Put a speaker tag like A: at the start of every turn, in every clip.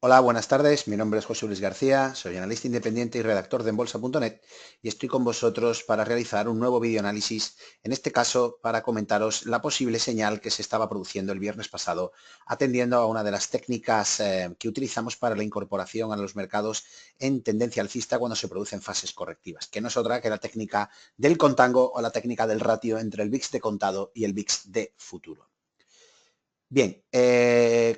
A: Hola, buenas tardes. Mi nombre es José Luis García, soy analista independiente y redactor de enbolsa.net y estoy con vosotros para realizar un nuevo videoanálisis, en este caso para comentaros la posible señal que se estaba produciendo el viernes pasado, atendiendo a una de las técnicas que utilizamos para la incorporación a los mercados en tendencia alcista cuando se producen fases correctivas, que no es otra que la técnica del contango o la técnica del ratio entre el VIX de contado y el VIX de futuro. Bien,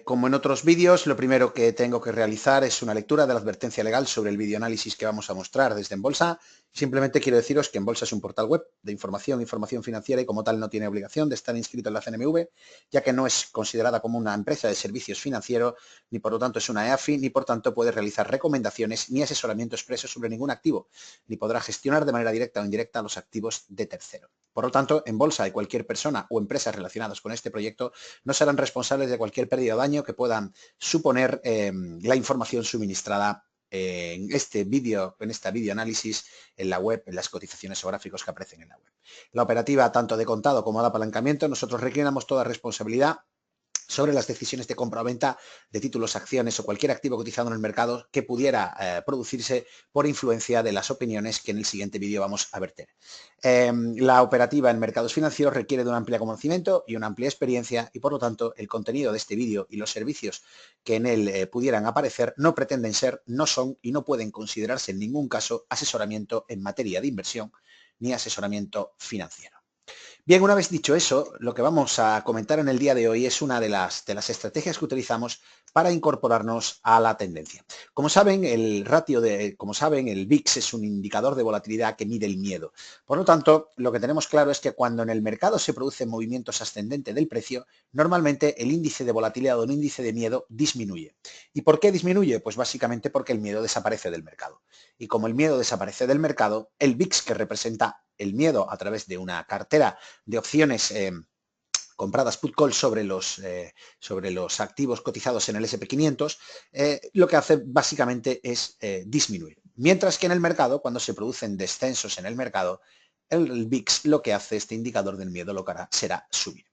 A: como en otros vídeos, lo primero que tengo que realizar es una lectura de la advertencia legal sobre el videoanálisis que vamos a mostrar desde Enbolsa. Simplemente quiero deciros que Enbolsa es un portal web de información financiera y como tal no tiene obligación de estar inscrito en la CNMV, ya que no es considerada como una empresa de servicios financieros, ni por lo tanto es una EAFI, ni por tanto puede realizar recomendaciones ni asesoramiento expreso sobre ningún activo, ni podrá gestionar de manera directa o indirecta los activos de tercero. Por lo tanto, Enbolsa y cualquier persona o empresas relacionadas con este proyecto no serán responsables de cualquier pérdida o daño que puedan suponer la información suministrada en este vídeo, en esta videoanálisis en la web, en las cotizaciones o gráficos que aparecen en la web. La operativa tanto de contado como de apalancamiento, nosotros reclinamos toda responsabilidad sobre las decisiones de compra o venta de títulos, acciones o cualquier activo cotizado en el mercado que pudiera producirse por influencia de las opiniones que en el siguiente vídeo vamos a verter. La operativa en mercados financieros requiere de un amplio conocimiento y una amplia experiencia y por lo tanto el contenido de este vídeo y los servicios que en él pudieran aparecer no pretenden ser, no son y no pueden considerarse en ningún caso asesoramiento en materia de inversión ni asesoramiento financiero. Bien, una vez dicho eso, lo que vamos a comentar en el día de hoy es una de las estrategias que utilizamos para incorporarnos a la tendencia. Como saben, el VIX es un indicador de volatilidad que mide el miedo. Por lo tanto, lo que tenemos claro es que cuando en el mercado se producen movimientos ascendentes del precio, normalmente el índice de volatilidad o el índice de miedo disminuye. ¿Y por qué disminuye? Pues básicamente porque el miedo desaparece del mercado. Y como el miedo desaparece del mercado, el VIX, que representa el miedo a través de una cartera de opciones compradas put call sobre los activos cotizados en el SP500, lo que hace básicamente es disminuir. Mientras que en el mercado, cuando se producen descensos en el mercado, el VIX lo que hace, este indicador del miedo, lo que hará será subir.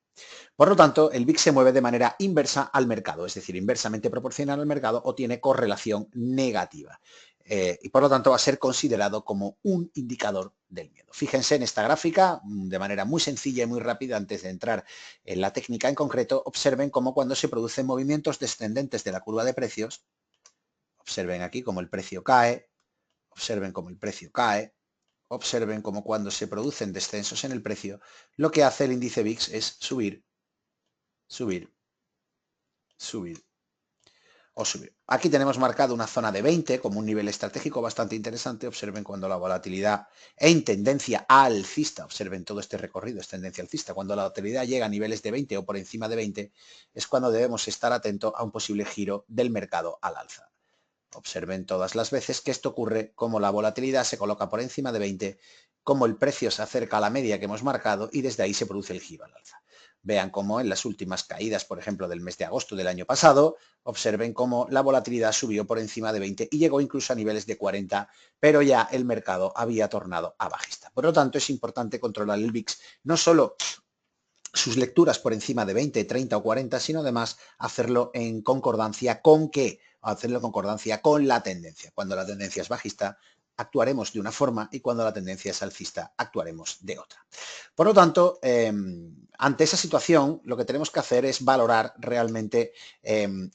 A: Por lo tanto, el VIX se mueve de manera inversa al mercado, es decir, inversamente proporcional al mercado o tiene correlación negativa. Y por lo tanto va a ser considerado como un indicador del miedo. Fíjense en esta gráfica, de manera muy sencilla y muy rápida, antes de entrar en la técnica en concreto, observen cómo cuando se producen movimientos descendentes de la curva de precios, observen aquí cómo el precio cae, observen cómo el precio cae, observen cómo cuando se producen descensos en el precio, lo que hace el índice VIX es subir, subir, subir o subir. Aquí tenemos marcado una zona de 20 como un nivel estratégico bastante interesante. Observen cuando la volatilidad en tendencia alcista, observen todo este recorrido, es tendencia alcista. Cuando la volatilidad llega a niveles de 20 o por encima de 20, es cuando debemos estar atentos a un posible giro del mercado al alza. Observen todas las veces que esto ocurre, como la volatilidad se coloca por encima de 20, como el precio se acerca a la media que hemos marcado y desde ahí se produce el giro al alza. Vean cómo en las últimas caídas, por ejemplo, del mes de agosto del año pasado, observen cómo la volatilidad subió por encima de 20 y llegó incluso a niveles de 40, pero ya el mercado había tornado a bajista. Por lo tanto, es importante controlar el VIX, no solo sus lecturas por encima de 20, 30 o 40, sino además hacerlo en concordancia con ¿qué? Hacerlo en concordancia con la tendencia. Cuando la tendencia es bajista, actuaremos de una forma y cuando la tendencia es alcista, actuaremos de otra. Por lo tanto, ante esa situación, lo que tenemos que hacer es valorar realmente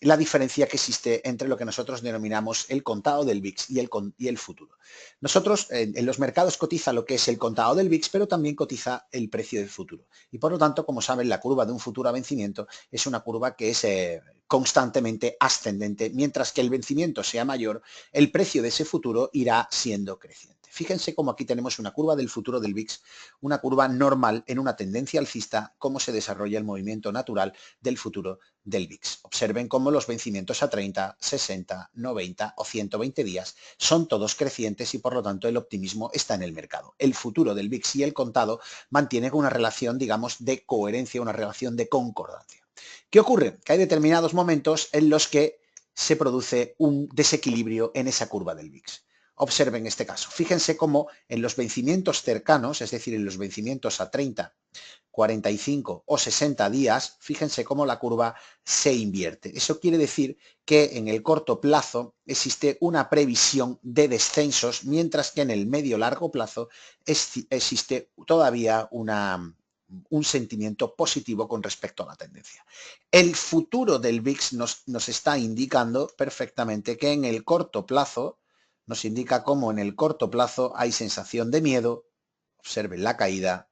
A: la diferencia que existe entre lo que nosotros denominamos el contado del VIX y el futuro. Nosotros en los mercados cotiza lo que es el contado del VIX, pero también cotiza el precio del futuro. Y por lo tanto, como saben, la curva de un futuro a vencimiento es una curva que es constantemente ascendente, mientras que el vencimiento sea mayor, el precio de ese futuro irá siendo creciente. Fíjense cómo aquí tenemos una curva del futuro del VIX, una curva normal en una tendencia alcista, cómo se desarrolla el movimiento natural del futuro del VIX. Observen cómo los vencimientos a 30, 60, 90 o 120 días son todos crecientes y por lo tanto el optimismo está en el mercado. El futuro del VIX y el contado mantienen una relación, digamos, de coherencia, una relación de concordancia. ¿Qué ocurre? Que hay determinados momentos en los que se produce un desequilibrio en esa curva del VIX. Observen este caso. Fíjense cómo en los vencimientos cercanos, es decir, en los vencimientos a 30, 45 o 60 días, fíjense cómo la curva se invierte. Eso quiere decir que en el corto plazo existe una previsión de descensos, mientras que en el medio-largo plazo existe todavía un sentimiento positivo con respecto a la tendencia. El futuro del VIX nos está indicando perfectamente que en el corto plazo, nos indica cómo en el corto plazo hay sensación de miedo. Observen la caída.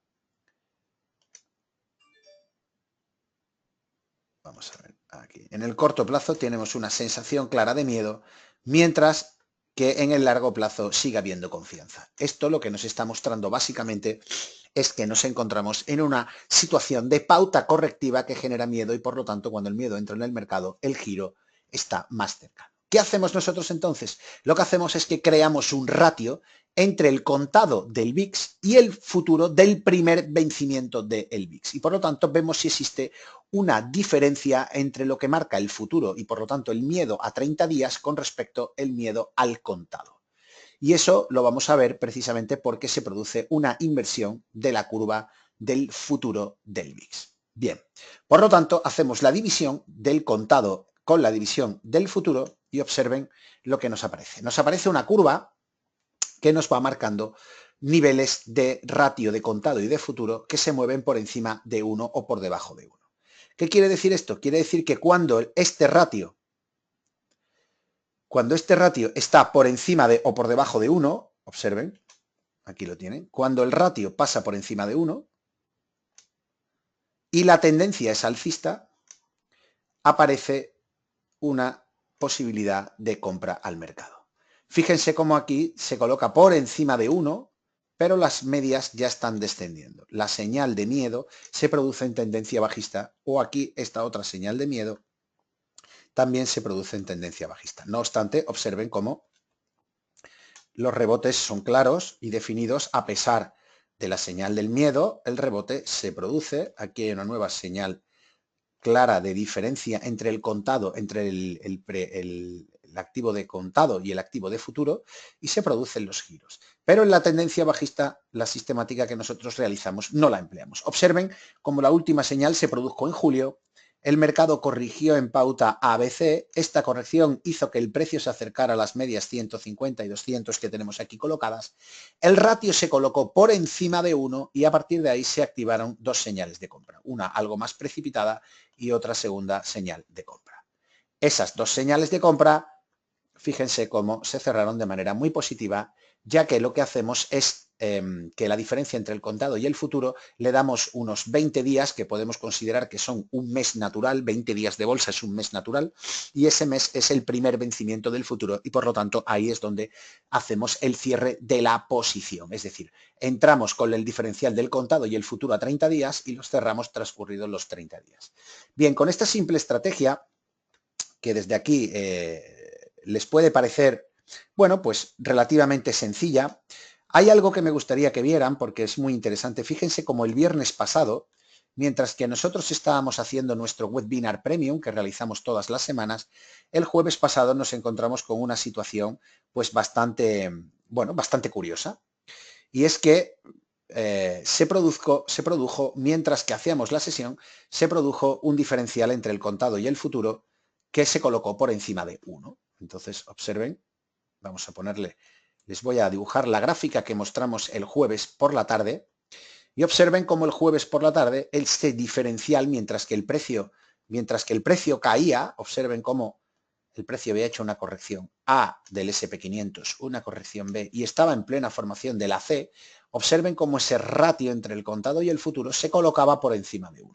A: Vamos a ver aquí. En el corto plazo tenemos una sensación clara de miedo, mientras que en el largo plazo sigue habiendo confianza. Esto lo que nos está mostrando básicamente es que nos encontramos en una situación de pauta correctiva que genera miedo y por lo tanto cuando el miedo entra en el mercado, el giro está más cercano. ¿Qué hacemos nosotros entonces? Lo que hacemos es que creamos un ratio entre el contado del VIX y el futuro del primer vencimiento del VIX. Y por lo tanto vemos si existe una diferencia entre lo que marca el futuro y por lo tanto el miedo a 30 días con respecto al miedo al contado. Y eso lo vamos a ver precisamente porque se produce una inversión de la curva del futuro del VIX. Bien, por lo tanto hacemos la división del contado con la división del futuro y observen lo que nos aparece. Nos aparece una curva que nos va marcando niveles de ratio de contado y de futuro que se mueven por encima de 1 o por debajo de 1. ¿Qué quiere decir esto? Quiere decir que cuando este ratio está por encima de o por debajo de 1, observen, aquí lo tienen, cuando el ratio pasa por encima de 1 y la tendencia es alcista, aparece una posibilidad de compra al mercado. Fíjense cómo aquí se coloca por encima de 1, pero las medias ya están descendiendo. La señal de miedo se produce en tendencia bajista o aquí esta otra señal de miedo también se produce en tendencia bajista. No obstante, observen cómo los rebotes son claros y definidos a pesar de la señal del miedo. El rebote se produce. Aquí hay una nueva señal clara de diferencia entre el contado, entre el activo de contado y el activo de futuro y se producen los giros. Pero en la tendencia bajista, la sistemática que nosotros realizamos no la empleamos. Observen cómo la última señal se produjo en julio. El mercado corrigió en pauta ABC. Esta corrección hizo que el precio se acercara a las medias 150 y 200 que tenemos aquí colocadas. El ratio se colocó por encima de 1 y a partir de ahí se activaron dos señales de compra. Una algo más precipitada y otra segunda señal de compra. Esas dos señales de compra, fíjense cómo se cerraron de manera muy positiva, ya que lo que hacemos es que la diferencia entre el contado y el futuro le damos unos 20 días que podemos considerar que son un mes natural. 20 días de bolsa es un mes natural y ese mes es el primer vencimiento del futuro y por lo tanto ahí es donde hacemos el cierre de la posición. Es decir, entramos con el diferencial del contado y el futuro a 30 días y los cerramos transcurridos los 30 días. Bien, con esta simple estrategia que desde aquí les puede parecer, bueno, pues relativamente sencilla, hay algo que me gustaría que vieran porque es muy interesante. Fíjense como el viernes pasado, mientras que nosotros estábamos haciendo nuestro webinar premium que realizamos todas las semanas, el jueves pasado nos encontramos con una situación pues bastante, bueno, bastante curiosa. Y es que se produjo, mientras que hacíamos la sesión, se produjo un diferencial entre el contado y el futuro que se colocó por encima de 1. Entonces, observen, vamos a ponerle, les voy a dibujar la gráfica que mostramos el jueves por la tarde y observen cómo el jueves por la tarde este diferencial, mientras que el precio caía, observen cómo el precio había hecho una corrección A del SP500, una corrección B y estaba en plena formación de la C, observen cómo ese ratio entre el contado y el futuro se colocaba por encima de 1.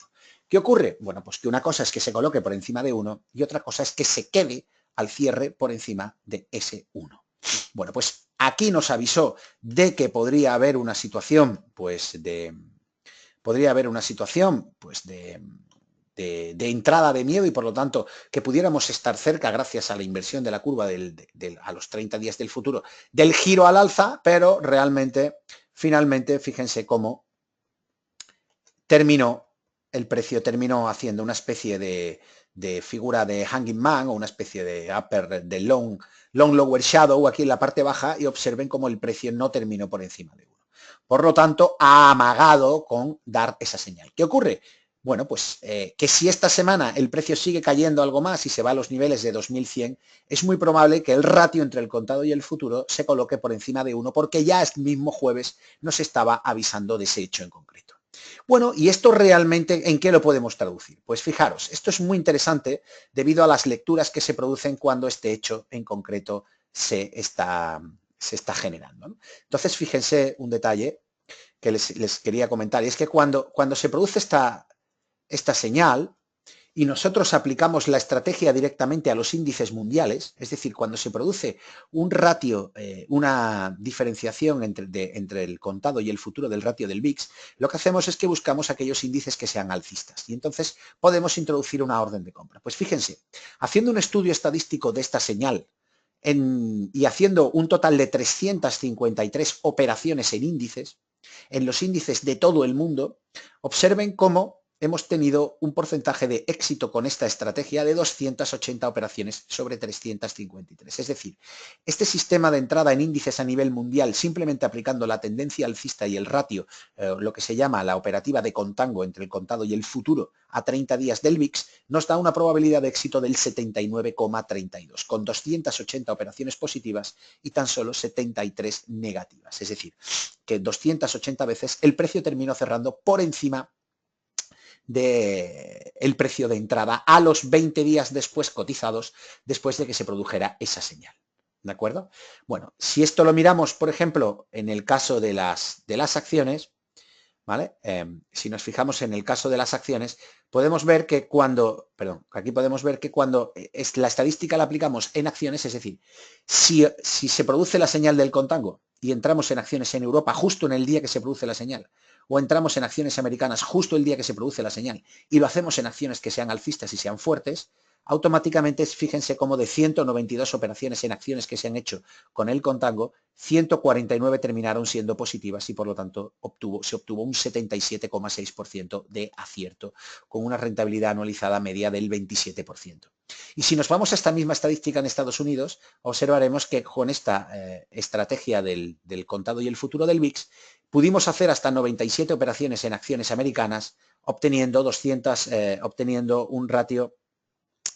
A: ¿Qué ocurre? Bueno, pues que una cosa es que se coloque por encima de 1 y otra cosa es que se quede al cierre por encima de ese 1. Bueno, pues aquí nos avisó de que podría haber una situación, de entrada de miedo y por lo tanto que pudiéramos estar cerca gracias a la inversión de la curva a los 30 días del futuro del giro al alza, pero realmente, finalmente, fíjense cómo el precio terminó haciendo una especie de de figura de Hanging Man o una especie de upper, de long lower shadow aquí en la parte baja y observen cómo el precio no terminó por encima de 1. Por lo tanto, ha amagado con dar esa señal. ¿Qué ocurre? Bueno, pues que si esta semana el precio sigue cayendo algo más y se va a los niveles de 2100, es muy probable que el ratio entre el contado y el futuro se coloque por encima de 1, porque ya el mismo jueves nos estaba avisando de ese hecho en concreto. Bueno, ¿y esto realmente en qué lo podemos traducir? Pues fijaros, esto es muy interesante debido a las lecturas que se producen cuando este hecho en concreto se está generando, ¿no? Entonces, fíjense un detalle que les quería comentar, y es que cuando se produce esta señal y nosotros aplicamos la estrategia directamente a los índices mundiales, es decir, cuando se produce un ratio, una diferenciación entre el contado y el futuro del ratio del VIX, lo que hacemos es que buscamos aquellos índices que sean alcistas y entonces podemos introducir una orden de compra. Pues fíjense, haciendo un estudio estadístico de esta señal y haciendo un total de 353 operaciones en los índices de todo el mundo, observen cómo hemos tenido un porcentaje de éxito con esta estrategia de 280 operaciones sobre 353. Es decir, este sistema de entrada en índices a nivel mundial, simplemente aplicando la tendencia alcista y el ratio, lo que se llama la operativa de contango entre el contado y el futuro a 30 días del VIX, nos da una probabilidad de éxito del 79,32, con 280 operaciones positivas y tan solo 73 negativas. Es decir, que 280 veces el precio terminó cerrando por encima del precio de entrada a los 20 días después cotizados, después de que se produjera esa señal. ¿De acuerdo? Bueno, si esto lo miramos, por ejemplo, en el caso de las acciones, ¿vale? Si nos fijamos en el caso de las acciones, podemos ver que cuando, aquí podemos ver que cuando la estadística la aplicamos en acciones, es decir, si se produce la señal del contango y entramos en acciones en Europa justo en el día que se produce la señal, o entramos en acciones americanas justo el día que se produce la señal, y lo hacemos en acciones que sean alcistas y sean fuertes, automáticamente fíjense cómo de 192 operaciones en acciones que se han hecho con el contango, 149 terminaron siendo positivas y por lo tanto se obtuvo un 77,6% de acierto con una rentabilidad anualizada media del 27%. Y si nos vamos a esta misma estadística en Estados Unidos, observaremos que con esta estrategia del contado y el futuro del VIX, pudimos hacer hasta 97 operaciones en acciones americanas, obteniendo un ratio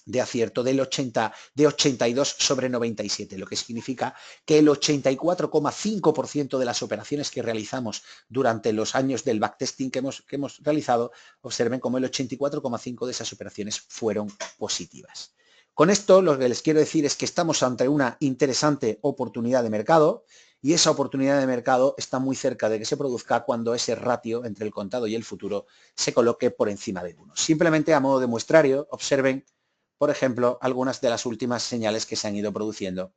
A: de acierto de 82 sobre 97, lo que significa que el 84,5% de las operaciones que realizamos durante los años del backtesting que hemos realizado, observen como el 84,5% de esas operaciones fueron positivas. Con esto lo que les quiero decir es que estamos ante una interesante oportunidad de mercado y esa oportunidad de mercado está muy cerca de que se produzca cuando ese ratio entre el contado y el futuro se coloque por encima de 1. Simplemente a modo de muestrario, observen por ejemplo, algunas de las últimas señales que se han ido produciendo.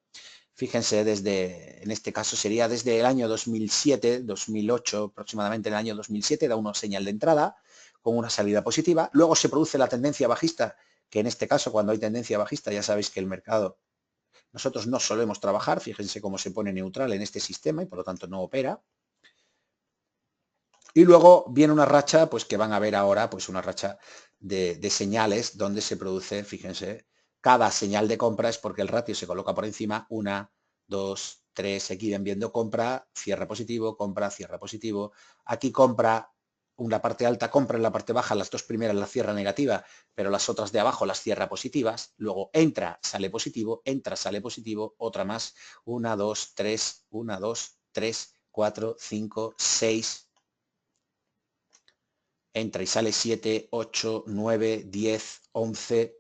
A: Fíjense, en este caso sería desde el año 2007, 2008, aproximadamente en el año 2007, da una señal de entrada con una salida positiva. Luego se produce la tendencia bajista, que en este caso, cuando hay tendencia bajista, ya sabéis que el mercado, nosotros no solemos trabajar, fíjense cómo se pone neutral en este sistema y por lo tanto no opera. Y luego viene una racha, pues que van a ver ahora, pues una racha de señales donde se produce, fíjense, cada señal de compra es porque el ratio se coloca por encima, 1, 2, 3, aquí ven viendo compra, cierra positivo, compra, cierra positivo. Aquí compra una parte alta, compra en la parte baja, las dos primeras las cierra negativa, pero las otras de abajo las cierra positivas. Luego entra, sale positivo, entra, sale positivo, otra más, 1, 2, 3, 1, 2, 3, 4, 5, 6, entra y sale 7, 8, 9, 10, 11,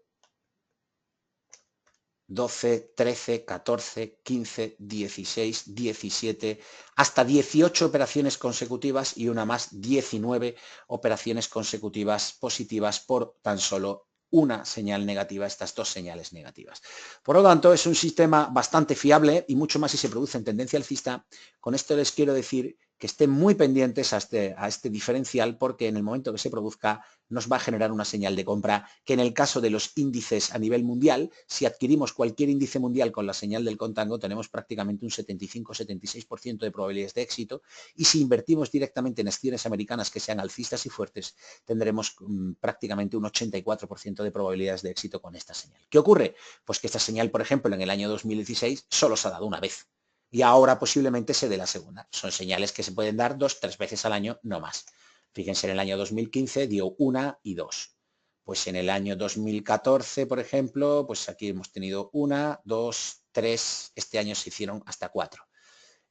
A: 12, 13, 14, 15, 16, 17, hasta 18 operaciones consecutivas y una más, 19 operaciones consecutivas positivas por tan solo una señal negativa, estas dos señales negativas. Por lo tanto, es un sistema bastante fiable y mucho más si se produce en tendencia alcista. Con esto les quiero decir que estén muy pendientes a este diferencial, porque en el momento que se produzca nos va a generar una señal de compra que en el caso de los índices a nivel mundial, si adquirimos cualquier índice mundial con la señal del contango, tenemos prácticamente un 75-76% de probabilidades de éxito, y si invertimos directamente en acciones americanas que sean alcistas y fuertes, tendremos prácticamente un 84% de probabilidades de éxito con esta señal. ¿Qué ocurre? Pues que esta señal, por ejemplo, en el año 2016 solo se ha dado una vez. Y ahora posiblemente se dé la segunda. Son señales que se pueden dar 2-3 veces al año, no más. Fíjense, en el año 2015 dio 1 y 2. Pues en el año 2014, por ejemplo, pues aquí hemos tenido 1, 2, 3, este año se hicieron hasta 4.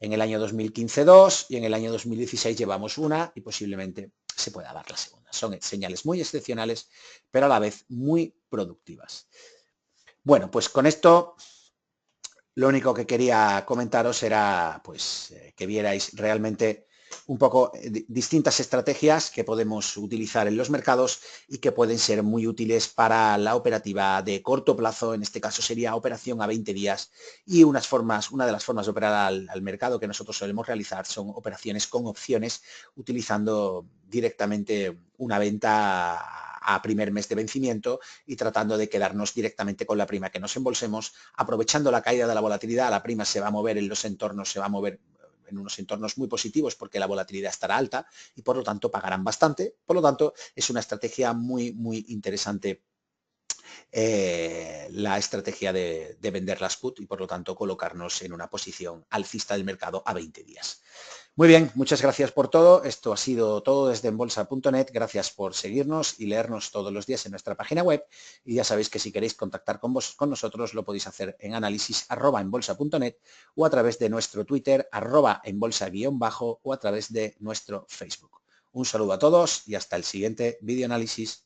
A: En el año 2015 2 y en el año 2016 llevamos 1 y posiblemente se pueda dar la segunda. Son señales muy excepcionales, pero a la vez muy productivas. Bueno, pues con esto lo único que quería comentaros era pues, que vierais realmente un poco distintas estrategias que podemos utilizar en los mercados y que pueden ser muy útiles para la operativa de corto plazo. En este caso sería operación a 20 días y una de las formas de operar al mercado que nosotros solemos realizar son operaciones con opciones, utilizando directamente una venta a primer mes de vencimiento y tratando de quedarnos directamente con la prima que nos embolsemos, aprovechando la caída de la volatilidad. La prima se va a mover en los entornos, se va a mover en unos entornos muy positivos porque la volatilidad estará alta y por lo tanto pagarán bastante. Por lo tanto, es una estrategia muy, muy interesante, la estrategia de vender las put y por lo tanto colocarnos en una posición alcista del mercado a 20 días. Muy bien, muchas gracias por todo. Esto ha sido todo desde enbolsa.net. Gracias por seguirnos y leernos todos los días en nuestra página web. Y ya sabéis que si queréis contactar con nosotros lo podéis hacer en análisis@enbolsa.net o a través de nuestro Twitter @enbolsa_, o a través de nuestro Facebook. Un saludo a todos y hasta el siguiente videoanálisis.